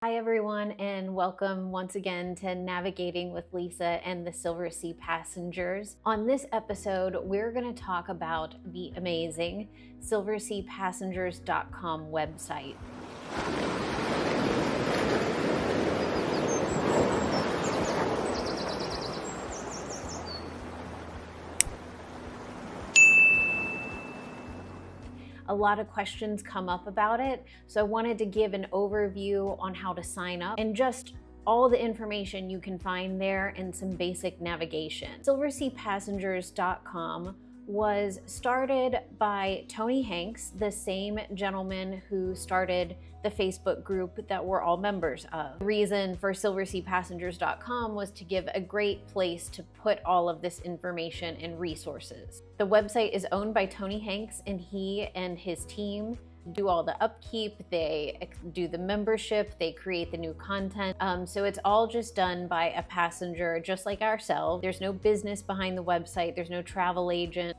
Hi everyone, and welcome once again to Navigating with Lisa and the Silversea Passengers. On this episode, we're going to talk about the amazing silverseapassengers.com website. A lot of questions come up about it, so I wanted to give an overview on how to sign up and just all the information you can find there and some basic navigation. Silverseapassengers.com was started by Tony Hanks, the same gentleman who started the Facebook group that we're all members of. The reason for silverseapassengers.com was to give a great place to put all of this information and resources. The website is owned by Tony Hanks, and he and his team do all the upkeep, they do the membership, they create the new content. So it's all just done by a passenger just like ourselves. There's no business behind the website, there's no travel agent.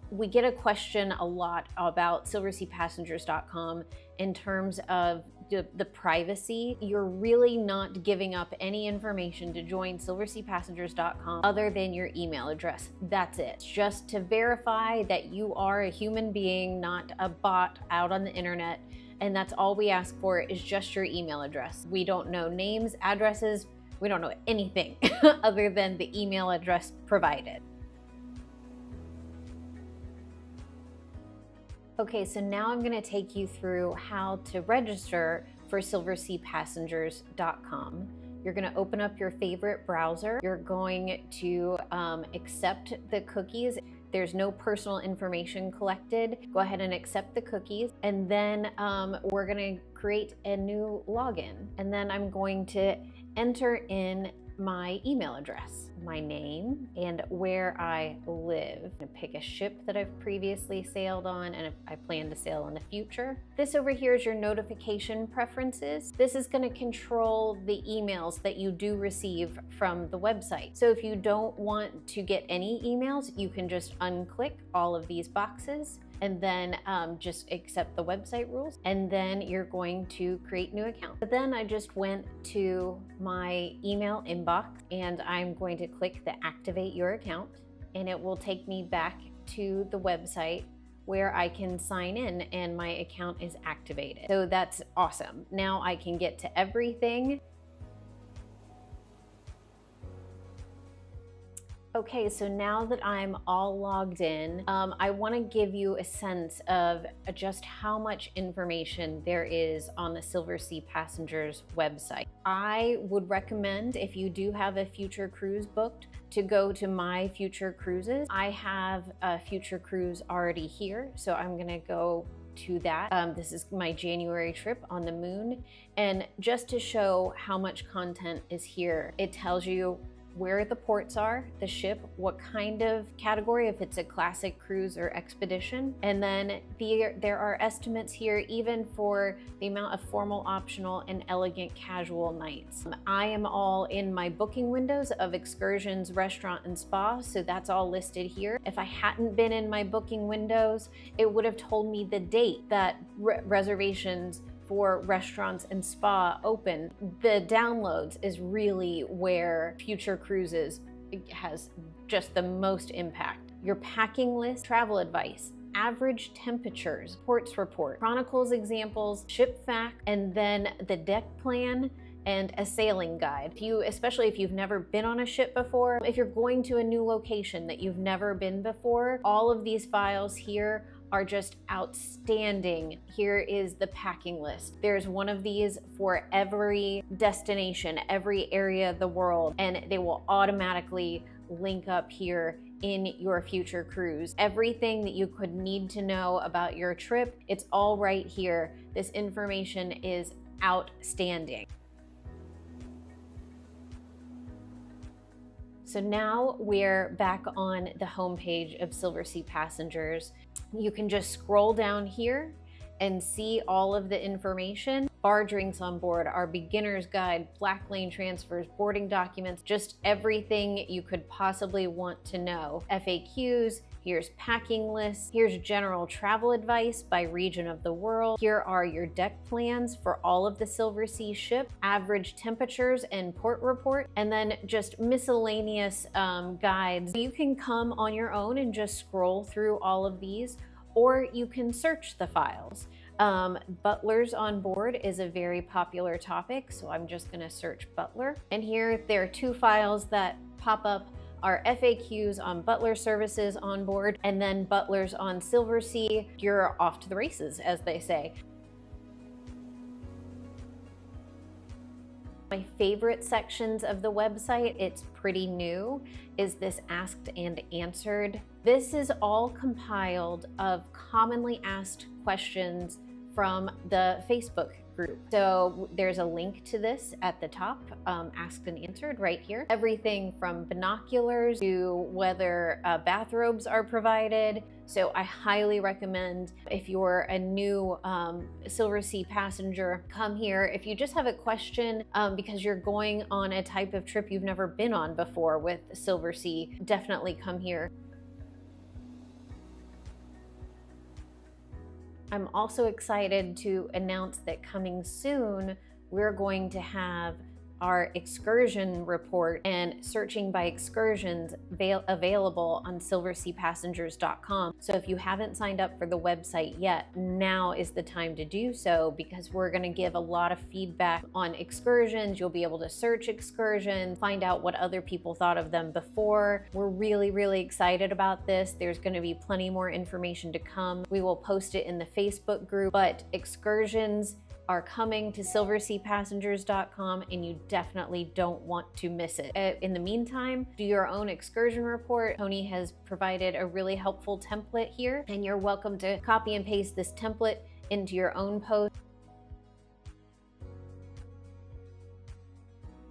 We get a question a lot about silverseapassengers.com in terms of the privacy. You're really not giving up any information to join silverseapassengers.com other than your email address. That's it. It's just to verify that you are a human being, not a bot out on the internet. And that's all we ask for is just your email address. We don't know names, addresses, we don't know anything other than the email address provided. Okay, so now I'm going to take you through how to register for silverseapassengers.com. You're going to open up your favorite browser. You're going to accept the cookies. There's no personal information collected. Go ahead and accept the cookies. And then we're going to create a new login. And then I'm going to enter in my email address, my name, and where I live. I'm gonna pick a ship that I've previously sailed on and if I plan to sail in the future. This over here is your notification preferences. This is gonna control the emails that you do receive from the website. So if you don't want to get any emails, you can just unclick all of these boxes and then just accept the website rules, and then you're going to create new account. But then I just went to my email inbox and I'm going to click the activate your account, and it will take me back to the website where I can sign in and my account is activated. So that's awesome. Now I can get to everything. Okay, so now that I'm all logged in, I want to give you a sense of just how much information there is on the Silversea Passengers website. I would recommend, if you do have a future cruise booked, to go to My Future Cruises. I have a future cruise already here, so I'm gonna go to that. This is my January trip on the moon, and just to show how much content is here, it tells you where the ports are, the ship, what kind of category, if it's a classic cruise or expedition. And then there are estimates here even for the amount of formal, optional, and elegant casual nights. I am all in my booking windows of excursions, restaurant, and spa, so that's all listed here. If I hadn't been in my booking windows, it would have told me the date that reservations for restaurants and spa open. The downloads is really where Future Cruises has just the most impact. Your packing list, travel advice, average temperatures, ports report, chronicles examples, ship fact, and then the deck plan and a sailing guide. Especially if you've never been on a ship before, if you're going to a new location that you've never been before, all of these files here are just outstanding. Here is the packing list. There's one of these for every destination, every area of the world, and they will automatically link up here in your future cruise. Everything that you could need to know about your trip, it's all right here. This information is outstanding. So now we're back on the homepage of Silversea Passengers. You can just scroll down here and see all of the information. Bar drinks on board, our beginner's guide, black lane transfers, boarding documents, just everything you could possibly want to know. FAQs, Here's packing lists. Here's general travel advice by region of the world. Here are your deck plans for all of the Silversea ships, average temperatures and port report, and then just miscellaneous guides. You can come on your own and just scroll through all of these, or you can search the files. Butlers on board is a very popular topic, so I'm just going to search butler. And here there are two files that pop up: are FAQs on butler services on board, and then butlers on Silversea. You're off to the races, as they say. My favorite sections of the website, it's pretty new, is this Asked and Answered. This is all compiled of commonly asked questions from the Facebook group. So there's a link to this at the top, Asked and Answered right here. Everything from binoculars to whether bathrobes are provided. So I highly recommend, if you're a new Silversea passenger, come here. If you just have a question because you're going on a type of trip you've never been on before with Silversea, definitely come here. I'm also excited to announce that coming soon, we're going to have our excursion report and searching by excursions available on silverseapassengers.com. So if you haven't signed up for the website yet, now is the time to do so, because we're going to give a lot of feedback on excursions. You'll be able to search excursions, find out what other people thought of them before. We're really, really excited about this. There's going to be plenty more information to come. We will post it in the Facebook group, but excursions are coming to silverseapassengers.com, and you definitely don't want to miss it. In the meantime, do your own excursion report. Tony has provided a really helpful template here, and you're welcome to copy and paste this template into your own post.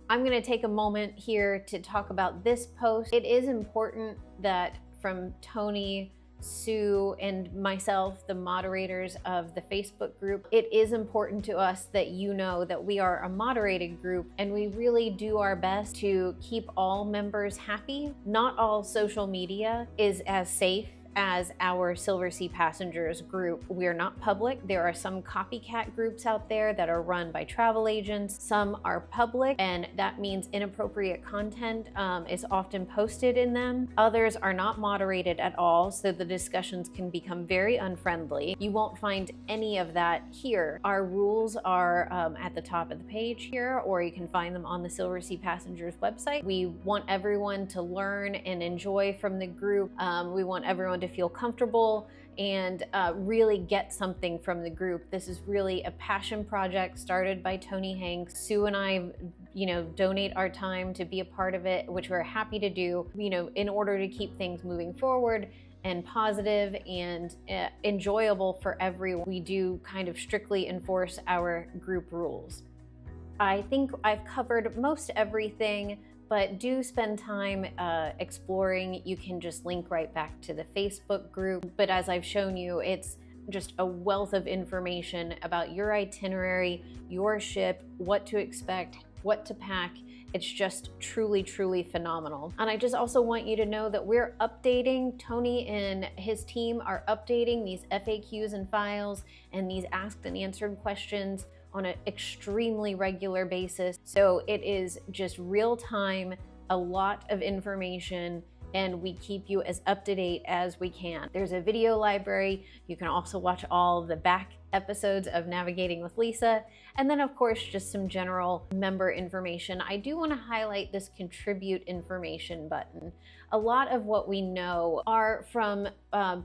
I'm going to take a moment here to talk about this post. It is important that from Tony, Sue, and myself, the moderators of the Facebook group, it is important to us that you know that we are a moderated group, and we really do our best to keep all members happy. Not all social media is as safe as our Silversea Passengers group. We are not public. There are some copycat groups out there that are run by travel agents. Some are public, and that means inappropriate content is often posted in them. Others are not moderated at all, so the discussions can become very unfriendly. You won't find any of that here. Our rules are at the top of the page here, or you can find them on the Silversea Passengers website. We want everyone to learn and enjoy from the group. We want everyone to feel comfortable and really get something from the group. This is really a passion project started by Tony Hanks. Sue and I, donate our time to be a part of it, which we're happy to do, in order to keep things moving forward and positive and enjoyable for everyone. We do kind of strictly enforce our group rules. I think I've covered most everything, but do spend time exploring. You can just link right back to the Facebook group. But as I've shown you, it's just a wealth of information about your itinerary, your ship, what to expect, what to pack. It's just truly, truly phenomenal. And I just also want you to know that we're updating, Tony and his team are updating these FAQs and files and these asked and answered questions on an extremely regular basis. So it is just real time, a lot of information, and we keep you as up to date as we can. There's a video library. You can also watch all of the back episodes of Navigating with Lisa. And then of course, just some general member information. I do want to highlight this contribute information button. A lot of what we know are from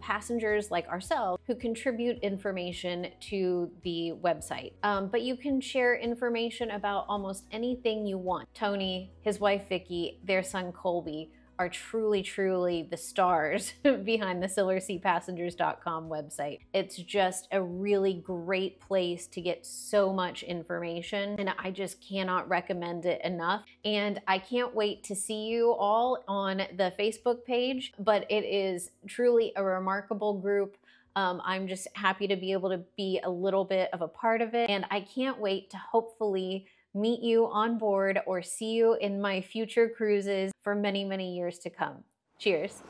passengers like ourselves who contribute information to the website. But you can share information about almost anything you want. Tony, his wife Vicky, their son Colby are truly, truly the stars behind the silverseapassengers.com website. It's just a really great place to get so much information, and I just cannot recommend it enough. And I can't wait to see you all on the Facebook page, but it is truly a remarkable group. I'm just happy to be able to be a little bit of a part of it, and I can't wait to hopefully meet you on board or see you in my future cruises for many, many years to come. Cheers.